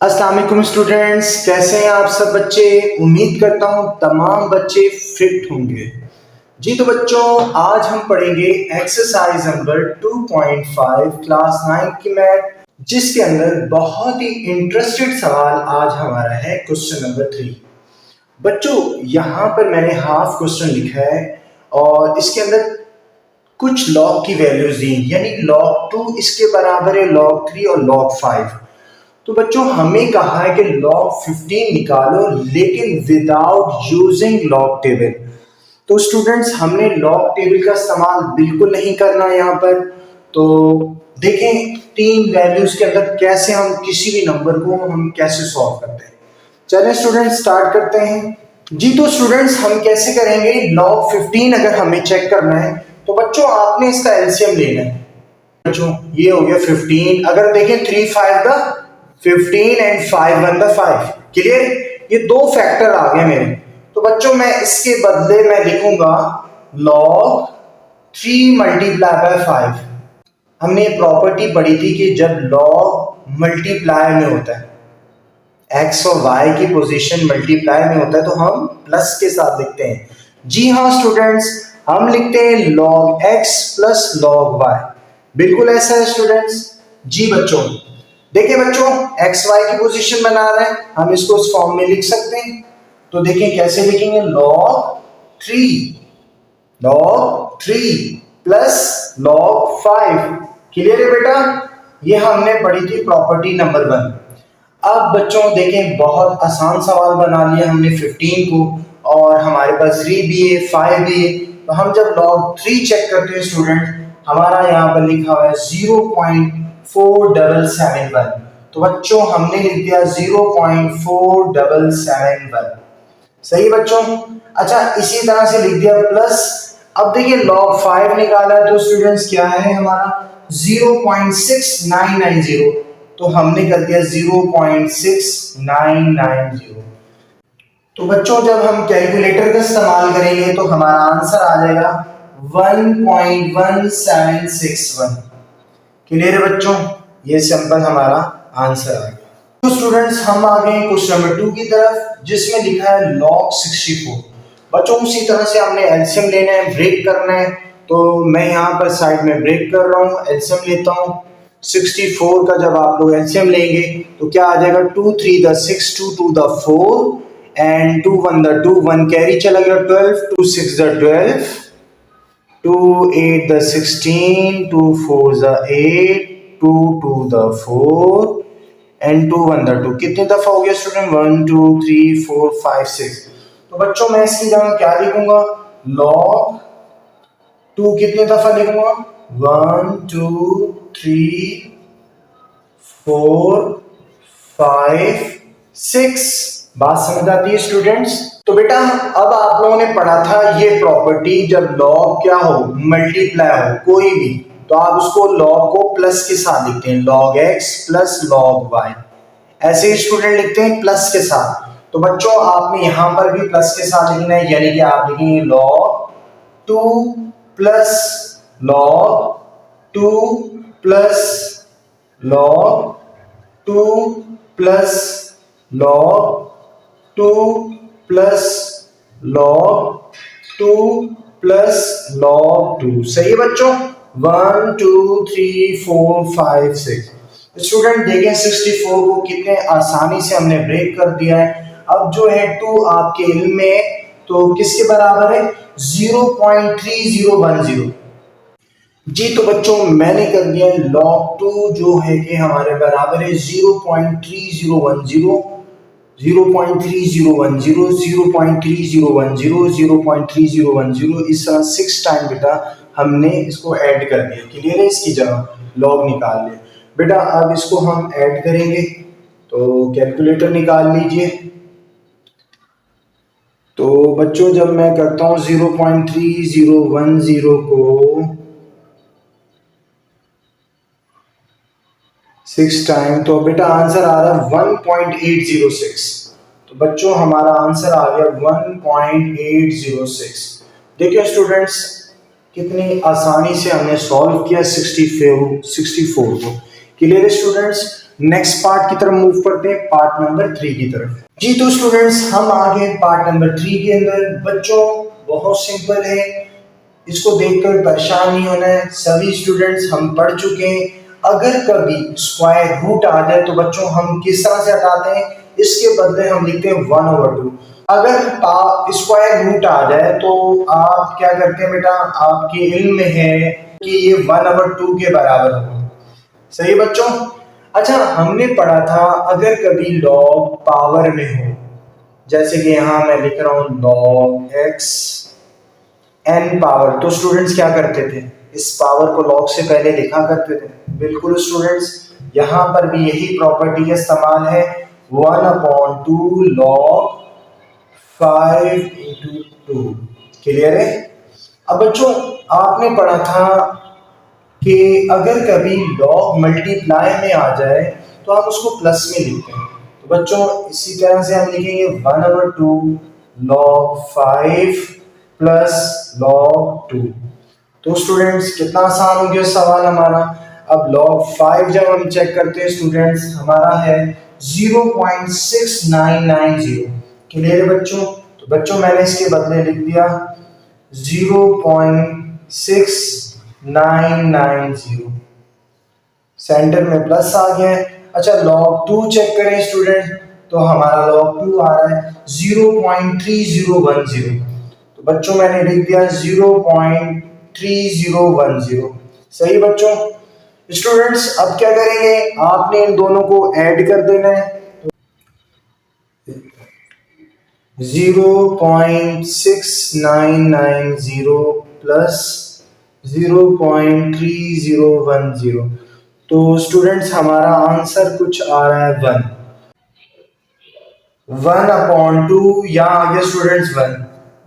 अस्सलाम वालेकुम स्टूडेंट्स, कैसे हैं आप सब बच्चे। उम्मीद करता हूँ तमाम बच्चे फिट होंगे। जी तो बच्चों, आज हम पढ़ेंगे एक्सरसाइज नंबर 2.5 क्लास 9 की मैथ, जिसके अंदर बहुत ही इंटरेस्टेड सवाल आज हमारा है क्वेश्चन नंबर 3। बच्चों, यहाँ पर मैंने हाफ क्वेश्चन लिखा है और इसके अंदर कुछ लॉग की वैल्यूज दी, यानी log 2 इसके बराबर है log 3 और log 5। तो बच्चों हमें कहा है कि log 15 निकालो लेकिन विदाउट यूजिंग log टेबल। तो स्टूडेंट्स हमने log टेबल का इस्तेमाल बिल्कुल नहीं करना है यहाँ पर। तो देखें तीन वैल्यूज के अंदर कैसे हम किसी भी नंबर को हम कैसे सॉल्व करते हैं। चलिए स्टूडेंट्स स्टार्ट करते हैं। जी तो स्टूडेंट्स हम कैसे करेंगे, log 15 अगर हमें चेक करना है तो बच्चों आपने इसका एलसीएम लेना है। बच्चों ये हो गया 15, अगर देखें 3 5 द 15 एंड 5 1 द 5, क्लियर। ये दो फैक्टर आ गए मेरे। तो बच्चों मैं इसके बदले मैं लिखूंगा log 3 मल्टीप्लाई बाय 5। हमने ये प्रॉपर्टी पढ़ी थी कि जब log मल्टीप्लाई में होता है, x और y की पोजीशन मल्टीप्लाई में होता है तो हम प्लस के साथ लिखते हैं। जी हाँ स्टूडेंट्स, हम लिखते हैं log x plus log y। बिल्कुल ऐसा है स्टूडेंट्स। जी बच्चों देखिए बच्चों, एक्स वाई की पोजीशन बना रहे हैं, हम इसको इस फॉर्म में लिख सकते हैं। तो देखिए कैसे लिखेंगे, log 3 प्लस log 5। क्लियर है बेटा, ये हमने पढ़ी थी प्रॉपर्टी नंबर 1। अब बच्चों देखें बहुत आसान सवाल बना लिया हमने 15 को, और हमारे पास 3 भी है 5 भी है। तो हम जब log 3 चेक करते हैं स्टूडेंट, हमारा यहाँ पर लिखा हुआ है 0.4771। तो बच्चों हमने लिख दिया 0.4771। सही बच्चों। अच्छा इसी तरह से लिख दिया प्लस। अब देखिए log 5 निकाला है तो स्टूडेंट्स क्या है हमारा 0.6990। तो हमने कर दिया 0.6990। तो बच्चों जब हम कैलकुलेटर का इस्तेमाल करेंगे तो हमारा आंसर आ जाएगा 1.1761। क्लियर है बच्चों, ये सिंपल हमारा आंसर आ गया। तो स्टूडेंट्स हम आ गए क्वेश्चन नंबर 2 की तरफ, जिसमें लिखा है log 64। बच्चों उसी तरह से हमने एलसीएम लेना है, ब्रेक करना है। तो मैं यहाँ पर साइड में ब्रेक कर रहा हूँ, एलसीएम लेता हूँ। 64 का जब आप लोग एलसीएम लेंगे तो क्या आ जाएगा, 2 3 the 6, 2 2 the 4 and 2 1 the 2, 1 carry चला गया 12, 2 6 the 12, 2 8 the 16, 2 4 the 8, 2 2 the 4 and 2 1 the 2। कितने दफा हो गया स्टूडेंट, 1 2 3 4 5 6। तो बच्चों मैं इसकी जगह क्या लिखूंगा, log 2 कितने दफा लिखूंगा, 1 2 3 4 5 6। बात समझ आती है स्टूडेंट्स। तो बेटा अब आप लोगों ने पढ़ा था ये प्रॉपर्टी, जब log क्या हो, मल्टीप्लाई हो कोई भी, तो आप उसको log को प्लस के साथ लिखते हैं, log x plus log y। ऐसे ही स्टूडेंट लिखते हैं प्लस के साथ। तो बच्चों आपने यहां पर भी प्लस के साथ लिखना है, यानी कि आप लिखेंगे log 2 plus log 2 plus log 2 plus log 2 plus log 2 plus log 2। सही है बच्चों, 1 2 3 4 5 6। स्टूडेंट देखें 64 को कितने आसानी से हमने ब्रेक कर दिया है। अब जो है 2 आपके इल्म में तो किसके बराबर है, 0.3010। जी तो बच्चों मैंने कर दिया log 2 जो है कि हमारे बराबर है 0.3010, 0.3010, 0.3010, 0.3010। इस तरह 6 टाइम बेटा हमने इसको ऐड कर दिया। क्लियर है, इसकी जगह log निकाल लिया बेटा। अब इसको हम ऐड करेंगे तो कैलकुलेटर निकाल लीजिए। तो बच्चों जब मैं करता हूं 0.3010 को 6 टाइम, तो बेटा आंसर आ रहा है 1.806। तो बच्चों हमारा आंसर आ गया 1.806। देखिए स्टूडेंट्स कितनी आसानी से हमने सॉल्व किया 64 को। क्लियर है स्टूडेंट्स। नेक्स्ट पार्ट की तरफ मूव करते हैं, पार्ट नंबर 3 की तरफ। जी तो स्टूडेंट्स हम आ गए पार्ट नंबर 3 के अंदर। बच्चों बहुत सिंपल है, इसको देखकर परेशान नहीं होना है। सभी स्टूडेंट्स हम पढ़ चुके हैं। अगर कभी स्क्वायर रूट आ जाए तो बच्चों हम किस तरह से हटाते हैं, इसके बदले हम लिखते हैं 1/2। अगर स्क्वायर रूट आ जाए तो आप क्या करते हैं बेटा, आपके इल्म में है कि ये 1/2 के बराबर होगा। सही बच्चों। अच्छा हमने पढ़ा था अगर कभी लॉग पावर में हो, जैसे कि यहाँ मैं लिख रहा हूँ log x n पावर, तो स्टूडेंट्स क्या करते थे, इस पावर को log से पहले लिखा करते थे। बिल्कुल स्टूडेंट्स, यहाँ पर भी यही प्रॉपर्टी का इस्तेमाल है, 1/2 log 5/2। क्लियर है। अब बच्चों आपने पढ़ा था कि अगर कभी log मल्टीप्लाई में आ जाए तो हम उसको प्लस में लिखते हैं। तो बच्चों इसी तरह से हम लिखेंगे 1/2 log 5 प्लस log 2। तो स्टूडेंट्स कितना आसान हो गया सवाल हमारा। अब log 5 जब हम चेक करते हैं स्टूडेंट्स, हमारा है 0.6990। क्लियर है बच्चों। तो बच्चों मैंने इसके बदले लिख दिया 0.6990, सेंटर में प्लस आ गया है। अच्छा log 2 चेक करें स्टूडेंट, तो हमारा log 2 आ रहा है 0.3010। तो बच्चों मैंने लिख दिया 0.3010। सही बच्चों। स्टूडेंट्स अब क्या करेंगे, आपने इन दोनों को ऐड कर देना है। 0.6990 प्लस 0.3010, तो स्टूडेंट्स हमारा आंसर कुछ आ रहा है 1/2। यहाँ आ गया स्टूडेंट्स 1।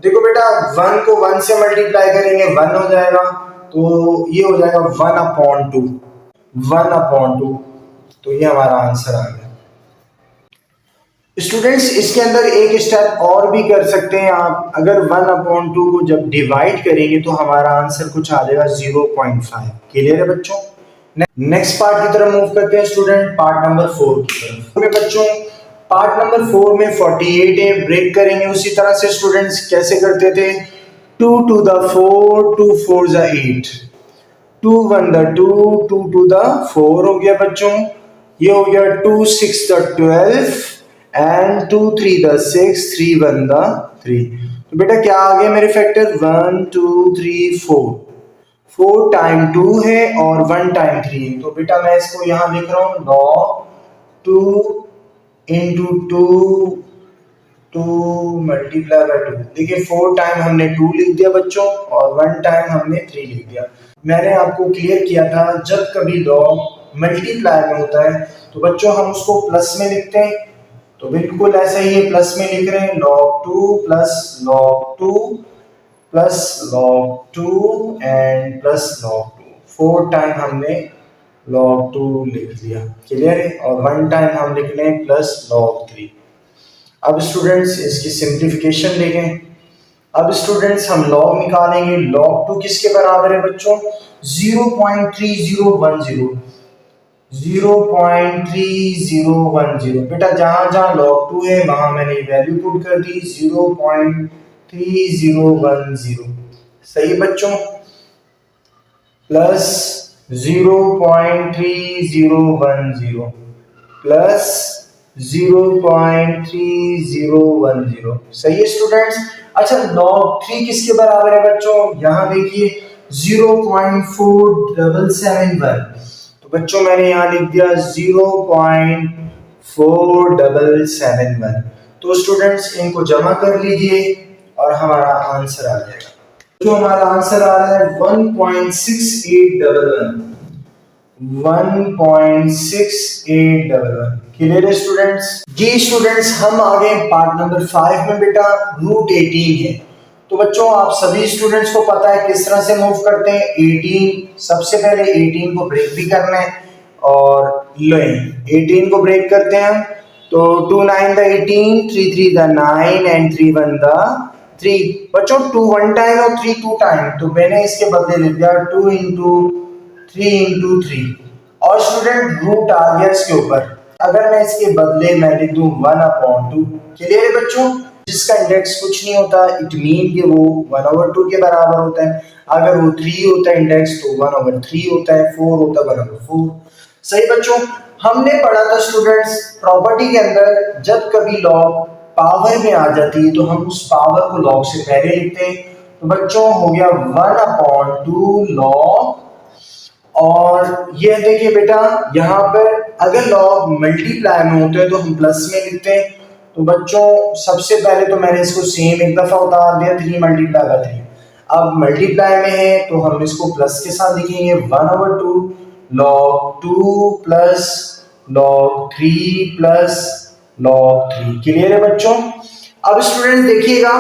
देखो बेटा 1 को 1 से मल्टीप्लाई करेंगे 1 हो जाएगा, तो ये हो जाएगा 1/2। 1/2, तो ये हमारा आंसर आ गया। स्टूडेंट्स इसके अंदर एक स्टेप और भी कर सकते हैं आप। अगर 1/2 को जब डिवाइड करेंगे तो हमारा आंसर कुछ आ जाएगा 0.5। क्लियर है बच्चों। नेक्स्ट पार्ट की तरफ मूव करते हैं स्टूडेंट, पार्ट नंबर 4 की तरफ। ओके बच्चों, पार्ट नंबर 4 में 48 है, ब्रेक करेंगे उसी तरह से। स्टूडेंट्स कैसे करते थे, 2 to the 4, 2 4 the 8, 2 1 the 2, 2 2 the 4 हो गया बच्चों। ये हो गया 2 6 the 12 एंड 2 3 the 6, 3 1 the 3। तो बेटा क्या आ गया मेरे फैक्टर, 1 2 3 4। 4 टाइम 2 है और 1 टाइम 3 है, तो बेटा मैं इसको यहाँ लिख रहा हूँ log 2 into 2 मल्टीप्लाई बाय 2। देखिए 4 टाइम हमने 2 लिख दिया बच्चों और 1 टाइम हमने 3 लिख दिया। मैंने आपको क्लियर किया था जब कभी log मल्टीप्लाई में होता है तो बच्चों हम उसको प्लस में लिखते हैं। तो बिल्कुल ऐसा ही है, प्लस में लिख रहे हैं log 2 plus log 2 plus log 2 and plus log 2। 4 time हमने log 2 लिख लिया। क्लियर है। और 1 टाइम हम लिख लें प्लस log 3। अब स्टूडेंट्स इसकी सिंप्लीफिकेशन देखें। अब स्टूडेंट्स हम log निकालेंगे। log 2 किसके बराबर है बच्चों, 0.3010। 0.3010 बेटा, जहां जहां log 2 है वहां मैंने वैल्यू पुट कर दी 0.3010। सही बच्चों। Plus 0.3010 plus 0.3010। सही है स्टूडेंट्स। अच्छा log 3 किसके बराबर है बच्चों, यहां देखिए 0.4771। तो बच्चों मैंने यहाँ लिख दिया 0.4771। तो स्टूडेंट्स इनको जमा कर लीजिए और हमारा आंसर आ जाएगा। जो हमारा आंसर आ रहा है 1.6811। 1.6811। क्लियर है स्टूडेंट्स। जी स्टूडेंट्स हम आ गए पार्ट नंबर 5 में। बेटा रूट 18 है, तो बच्चों आप सभी स्टूडेंट्स को पता है किस तरह से मूव करते हैं। 18 सबसे पहले 18 को ब्रेक भी करना है और 18 को ब्रेक करते हैं। तो 2 9 the 18, 3 3 the 9 एंड 3 1 the 3। बच्चों 2 1 टाइम और 3 2 टाइम, तो मैंने इसके बदले लिख दिया 2 into 3 into 3। और स्टूडेंट रूट आ गया इसके ऊपर। अगर मैं इसके बदले मैं लिख दूं 1/2। क्लियर है बच्चों? जिसका इंडेक्स कुछ नहीं होता इट मीन कि वो 1/2 के बराबर होता है। अगर वो 3 होता है इंडेक्स तो 1/3 होता है, 4 होता है 1/4। सही बच्चों, हमने पढ़ा था स्टूडेंट्स प्रॉपर्टी के अंदर जब कभी लॉग पावर में आ जाती है तो हम उस पावर को लॉग से पहले लिखते हैं। तो बच्चों हो गया 1/2 लॉग। और ये देखिए बेटा, यहाँ पर अगर लॉग मल्टीप्लाई में होते हैं तो हम प्लस में लिखते हैं। तो बच्चों सबसे पहले तो मैंने इसको सेम एक दफा उतार दिया 3 × 3। अब मल्टीप्लाई में है तो हम इसको प्लस के साथ लिखेंगे 1/2 log 2 plus log 3 plus log 3। Clear है बच्चों? अब स्टूडेंट देखिएगा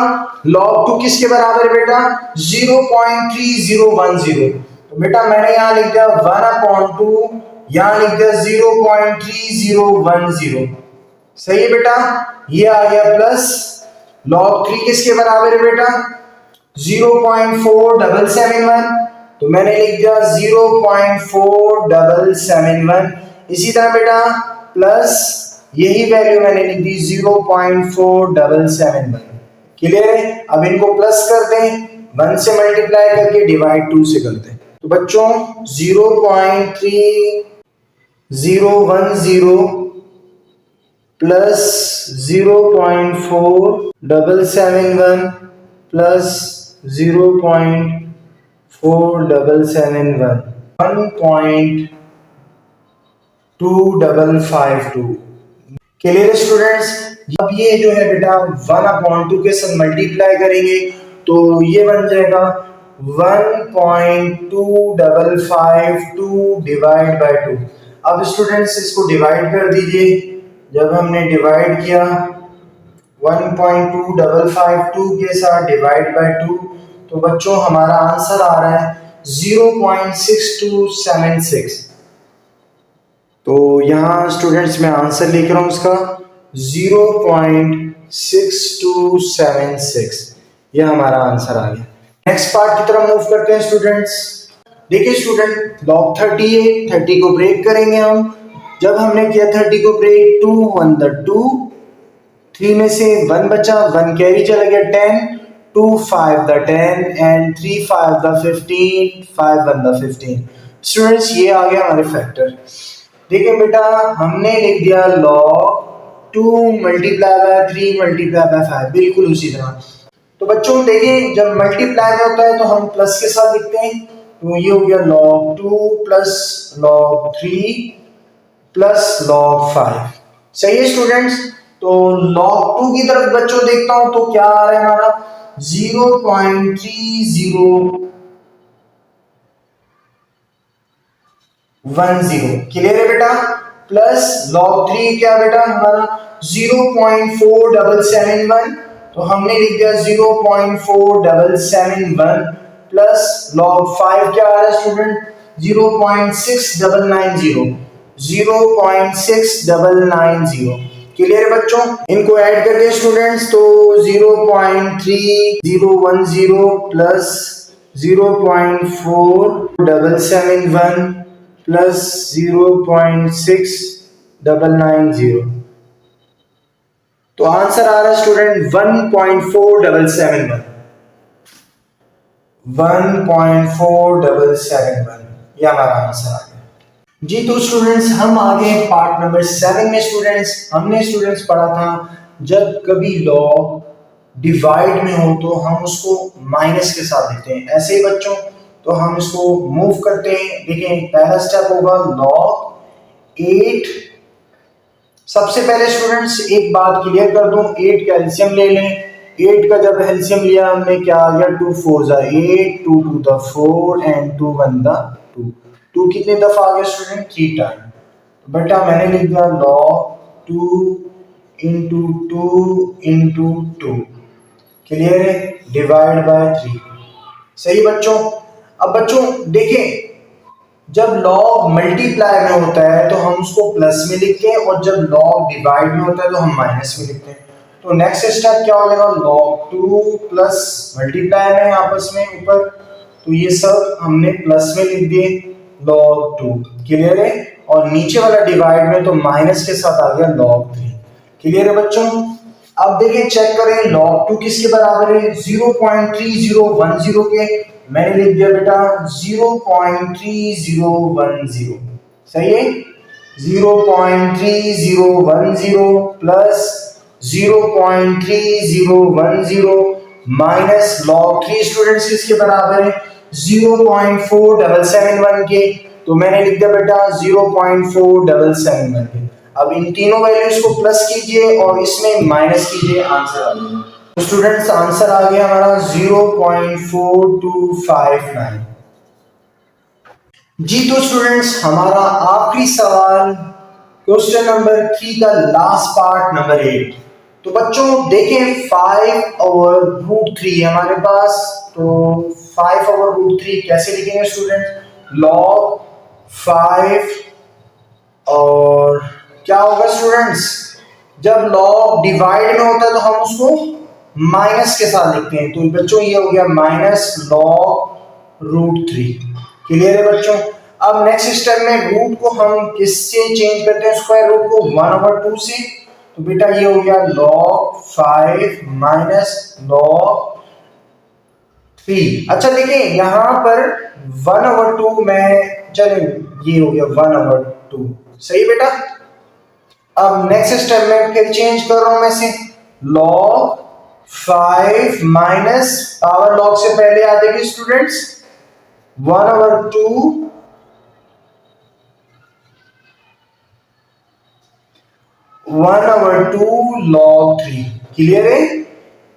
log 2 किसके बराबर है बेटा? 0.3010। तो बेटा मैंने यहाँ लिख दिया 1/2, यहाँ लिख दिया 0.3010। सही है बेटा? ये आ गया प्लस log 3 किसके बराबर है बेटा? 0.4771। तो मैंने लिख दिया 0.4771। इसी तरह बेटा प्लस यही वैल्यू मैंने लिख दी 0.4771। क्लियर है? अब इनको प्लस कर दें, 1 से मल्टीप्लाई करके डिवाइड 2 से करते हैं। तो बच्चों 0.3010 प्लस 0.4771 प्लस 0.4771 1.2552। Clear students? अब ये जो है बेटा 1/2 के साथ मल्टीप्लाई करेंगे तो ये बन जाएगा 1.2552 डिवाइड बाय 2। अब स्टूडेंट्स इसको डिवाइड कर दीजिए। जब हमने डिवाइड किया 1.2552 के साथ डिवाइड बाय 2 तो बच्चों हमारा आंसर आ रहा है 0.6276। तो यहाँ स्टूडेंट्स मैं आंसर लिख रहा हूँ उसका 0.6276। ये हमारा आंसर आ गया। नेक्स्ट पार्ट की तरफ मूव करते हैं स्टूडेंट्स। देखिए स्टूडेंट log 30 है, 30 को ब्रेक करेंगे हम। जब हमने किया 30 को ब्रेक 2 1 the 2, 3 में से 1 बचा, 1 कैरी चला गया 10, 2 5 the 10 and 3 5 the 15, 5 1 the 15। Students ये आ गया हमारे फैक्टर। देखिए बेटा हमने लिख दिया log 2 multiply by 3 multiply by 5, बिल्कुल उसी तरह। तो बच्चों देखिए जब मल्टीप्लाई में होता है तो हम प्लस के साथ लिखते हैं। तो ये हो गया log 2 plus log 3 plus log 5। सही है स्टूडेंट्स? तो log 2 की तरफ बच्चों देखता हूं तो क्या आ रहा है हमारा 0.3010। क्लियर है बेटा? प्लस log 3 क्या बेटा हमारा 0.4771। तो हमने लिख दिया 0.4771 प्लस log 5 क्या आ रहा है स्टूडेंट 0.6990। 0.6990। क्लियर है बच्चों? इनको ऐड करते हैं स्टूडेंट्स तो 0.3010 प्लस 0.4771 प्लस 0.6990। तो आंसर आ रहा है स्टूडेंट 1.4771। 1.4771 ये हमारा आंसर आ गया जी। तो स्टूडेंट्स हम आ गए पार्ट नंबर 7 में। स्टूडेंट्स हमने स्टूडेंट्स पढ़ा था जब कभी लॉग डिवाइड में हो तो हम उसको माइनस के साथ लिखते हैं। ऐसे ही बच्चों तो हम इसको मूव करते हैं। देखिए पहला स्टेप होगा log 8। सबसे पहले स्टूडेंट्स एक बात क्लियर कर दूं, 8 का एलसीएम ले लें। 8 का जब एलसीएम लिया हमने क्या आ गया 2 4 8, 2 2 4 and 2 1 2। 2 कितने दफा आ गया स्टूडेंट 3 टाइम। बेटा मैंने लिख दिया log 2 into 2 into 2। क्लियर है? Divide by 3। सही बच्चों? अब बच्चों देखें जब log मल्टीप्लाई में होता है तो हम उसको प्लस में लिखते हैं और जब log डिवाइड में होता है तो हम माइनस में लिखते हैं। तो नेक्स्ट स्टेप क्या हो जाएगा log 2 प्लस मल्टीप्लाई में आपस में ऊपर, तो ये सब हमने प्लस में लिख दिए log 2। क्लियर है? और नीचे वाला डिवाइड में तो माइनस के साथ आ गया log 3। क्लियर है बच्चों? अब देखिए चेक करें log 2 किसके बराबर है? 0.3010 के। मैंने लिख दिया बेटा 0.3010। सही है? 0.3010 प्लस 0.3010 माइनस log 3 स्टूडेंट्स किसके बराबर है? 0.4771 के। तो मैंने लिख दिया बेटा 0.4771 के। अब इन तीनों वैल्यूज को प्लस कीजिए और इसमें माइनस कीजिए, आंसर आ गया। तो स्टूडेंट्स आंसर आ गया हमारा 0.4259। जी तो स्टूडेंट्स हमारा आखिरी सवाल क्वेश्चन नंबर 3 का लास्ट पार्ट नंबर 8। तो बच्चों देखें 5/√3 हमारे पास। तो 5/√3 कैसे लिखेंगे स्टूडेंट्स? log 5 और क्या होगा स्टूडेंट्स? जब log डिवाइड में होता है तो हम उसको माइनस के साथ लिखते हैं। तो बच्चों ये हो गया -log√3। क्लियर है बच्चों? अब नेक्स्ट स्टेप में रूट को हम किससे चेंज करते हैं? स्क्वायर रूट को 1/2 से। तो बेटा ये हो गया log 5 -log3। अच्छा देखिए यहां पर 1/2 में, चले ये हो गया 1/2। सही बेटा? अब नेक्स्ट स्टेप में फिर चेंज कर रहा हूं मैं से log 5 माइनस पावर log से पहले आ जाएगी स्टूडेंट्स 1/2 log 3। क्लियर है?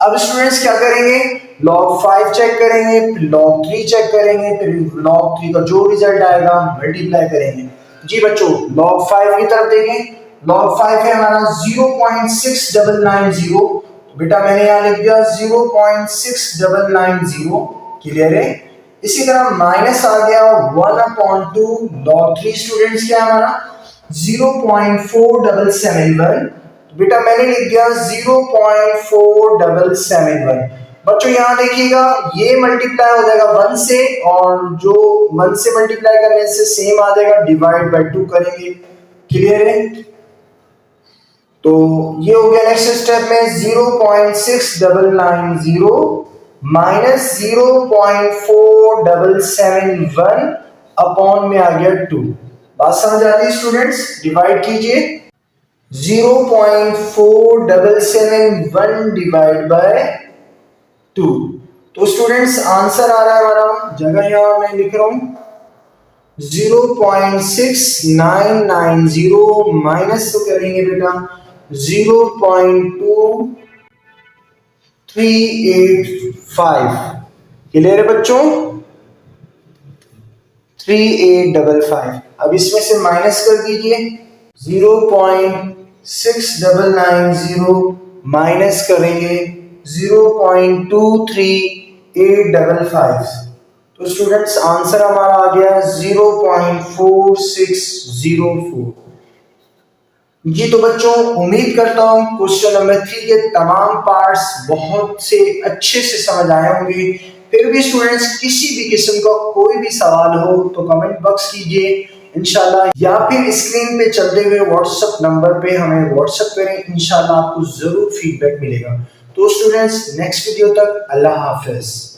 अब स्टूडेंट्स क्या करेंगे? log 5 चेक करेंगे, फिर log 3 चेक करेंगे, फिर log 3 का जो रिजल्ट आएगा मल्टीप्लाई करेंगे। जी बच्चों log 5 की तरफ देखें। log 5 है हमारा 0.6990। बेटा मैंने यहां लिख दिया 0.6990। क्लियर है? इसी तरह माइनस आ गया 1/2 log 3 स्टूडेंट्स क्या है हमारा 0.4771। बेटा मैंने लिख दिया 0.4771। बच्चों यहां देखिएगा ये मल्टीप्लाई हो जाएगा 1 से, और जो 1 से मल्टीप्लाई करने से सेम आ जाएगा, डिवाइड बाय 2 करेंगे। क्लियर है? तो ये हो गया नेक्स्ट स्टेप में 0.6990 माइनस 0.4771 अपॉन में आ गया 2। बात समझ आती है स्टूडेंट्स? डिवाइड कीजिए 0.4771 डिवाइड बाय 2। तो स्टूडेंट्स आंसर आ रहा है हमारा, जगह यहां मैं लिख रहा हूं 0.6990 माइनस तो करेंगे बेटा 0.2385। क्लियर है बच्चों? 3855। अब इसमें से माइनस कर दीजिए 0.6990 माइनस करेंगे 0.23855। तो स्टूडेंट्स आंसर हमारा आ गया 0.4604। जी तो बच्चों उम्मीद करता हूं क्वेश्चन नंबर 3 के तमाम पार्ट्स बहुत से अच्छे से समझ आए होंगे। फिर भी स्टूडेंट्स किसी भी किस्म का कोई भी सवाल हो तो कमेंट बॉक्स कीजिए इंशाल्लाह, या फिर स्क्रीन पे चलते हुए व्हाट्सएप नंबर पे हमें व्हाट्सएप करें, इंशाल्लाह आपको जरूर फीडबैक मिलेगा। तो स्टूडेंट्स नेक्स्ट वीडियो तक अल्लाह हाफिज।